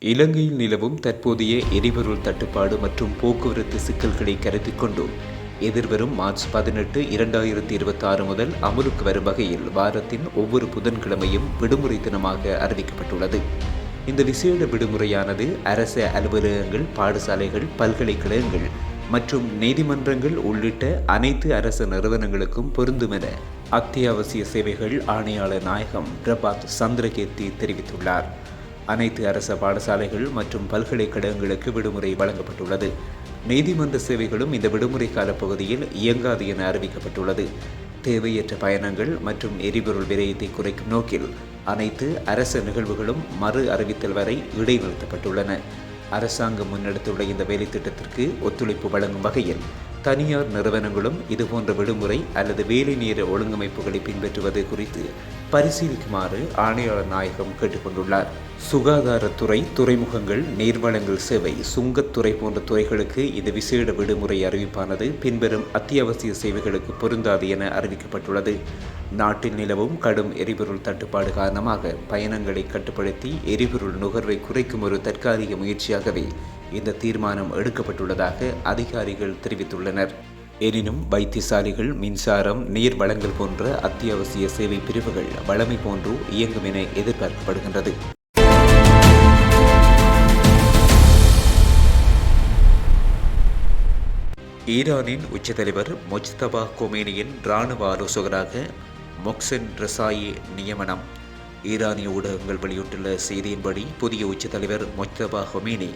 இலங்கையில் நிலவும் தற்போதைய எரிபொருள் தட்டுப்பாடு மற்றும் போக்குவரத்து சிக்கல்களை கருத்தில் கொண்டு எதிர்வரும் மார்ச் 18, 2026 முதல் அமலுக்கு வரும் வகையில் வாரத்தின் ஒவ்வொரு புதன்கிழமையும் விடுமுறை தினமாக அறிவிக்கப்பட்டுள்ளது. இந்த விசேட விடுமுறையானது அரச அலுவலகங்கள், பாடசாலைகள், பல்கலைக்கழகங்கள் மற்றும் நீதிமன்றங்கள் உள்ளிட்ட அனைத்து அரசு நிறுவனங்களுக்கும் பொருந்தும் என அத்தியாவசிய சேவைகள் ஆணையாளர் நாயகம் பிரபாத் சந்திரகீர்த்தி தெரிவித்துள்ளார். அனைத்து அரச பாடசாலைகள் மற்றும் பல்கலைக்கழகங்களுக்கு விடுமுறை வழங்கப்பட்டுள்ளது. நீதிமன்ற சேவைகளும் இந்த விடுமுறை கால பகுதியில் இயங்காது என அறிவிக்கப்பட்டுள்ளது. தேவையற்ற பயணங்கள் மற்றும் எரிபொருள் விரயத்தை குறைக்கும் நோக்கில் அனைத்து அரச நிகழ்வுகளும் மறு அறிவித்தல் வரை இடைநிறுத்தப்பட்டுள்ளன. அரசாங்கம் முன்னெடுத்துள்ள இந்த வேலை திட்டத்திற்கு ஒத்துழைப்பு வழங்கும் வகையில் தனியார் நிறுவனங்களும் இதுபோன்ற விடுமுறை அல்லது வேலை நேர ஒழுங்கமைப்புகளை பின்பற்றுவது குறித்து பரிசீலிக்குமாறு ஆணையாளர் நாயகம் கேட்டுக்கொண்டுள்ளார். சுகாதாரத்துறை, துறைமுகங்கள், நீர்வளங்கள் சேவை, சுங்கத்துறை போன்ற துறைகளுக்கு இந்த விசேட விடுமுறை அறிவிப்பானது பின்வரும் அத்தியாவசிய சேவைகளுக்கு பொருந்தாது என அறிவிக்கப்பட்டுள்ளது. நாட்டில் நிலவும் கடும் எரிபொருள் தட்டுப்பாடு காரணமாக பயணங்களை கட்டுப்படுத்தி எரிபொருள் நுகர்வை குறைக்கும் ஒரு தற்காலிக முயற்சியாகவே இந்த தீர்மானம் எடுக்கப்பட்டுள்ளதாக அதிகாரிகள் தெரிவித்துள்ளனர். எனினும் வைத்தியசாலைகள், மின்சாரம், நீர் வளங்கள் போன்ற அத்தியாவசிய சேவை பிரிவுகள் வழமை போன்று இயங்கும் என எதிர்பார்க்கப்படுகின்றது. ஈரானின் உச்சத்தலைவர் முஜ்தபா கொமேனியின் இராணுவ ஆலோசகராக மொக்சென் ரெசாயி நியமனம். ஈரானிய ஊடகங்கள் வெளியிட்டுள்ள செய்தியின்படி புதிய உச்சத்தலைவர் முஜ்தபா கொமேனி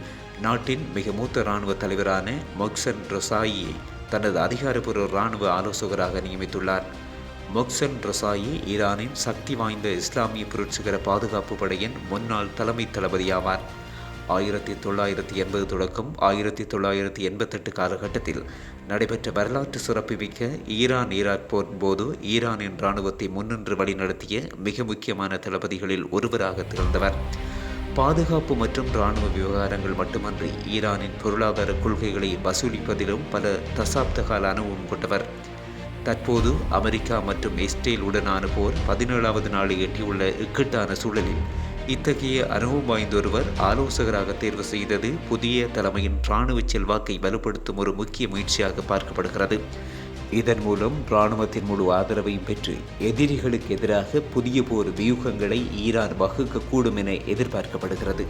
நாட்டின் மிக மூத்த இராணுவ தலைவரான மொக்சென் ரெசாயியை தனது அதிகாரப்பூர்வ இராணுவ ஆலோசகராக நியமித்துள்ளார். மொக்சென் ரெசாயி ஈரானின் சக்தி வாய்ந்த இஸ்லாமிய புரட்சிகர பாதுகாப்பு படையின் முன்னாள் தலைமை தளபதியாவார். 1980 தொடக்கம் 1988 காலகட்டத்தில் நடைபெற்ற வரலாற்று சிறப்புமிக்க ஈரான்-ஈராக் போரின் போது ஈரானின் இராணுவத்தை முன்னின்று வழிநடத்திய மிக முக்கியமான தளபதிகளில் ஒருவராக திகழ்ந்தவர். பாதுகாப்பு மற்றும் இராணுவ விவகாரங்கள் மட்டுமன்றி ஈரானின் பொருளாதார கொள்கைகளை வசூலிப்பதிலும் பல தசாப்த கால அனுபவம் கொண்டவர். தற்போது அமெரிக்கா மற்றும் இஸ்ரேல் உடனான போர் 17வது நாளை எட்டியுள்ள இக்கட்டான சூழலில் இத்தகைய அனுபவம் வாய்ந்த ஒருவர் ஆலோசகராக தேர்வு செய்தது புதிய தலைமையின் இராணுவ செல்வாக்கை வலுப்படுத்தும் ஒரு முக்கிய முயற்சியாக பார்க்கப்படுகிறது. இதன் மூலம் இராணுவத்தின் முழு ஆதரவையும் பெற்று எதிரிகளுக்கு எதிராக புதிய போர் வியூகங்களை ஈரான் வகுக்கக்கூடும் என எதிர்பார்க்கப்படுகிறது.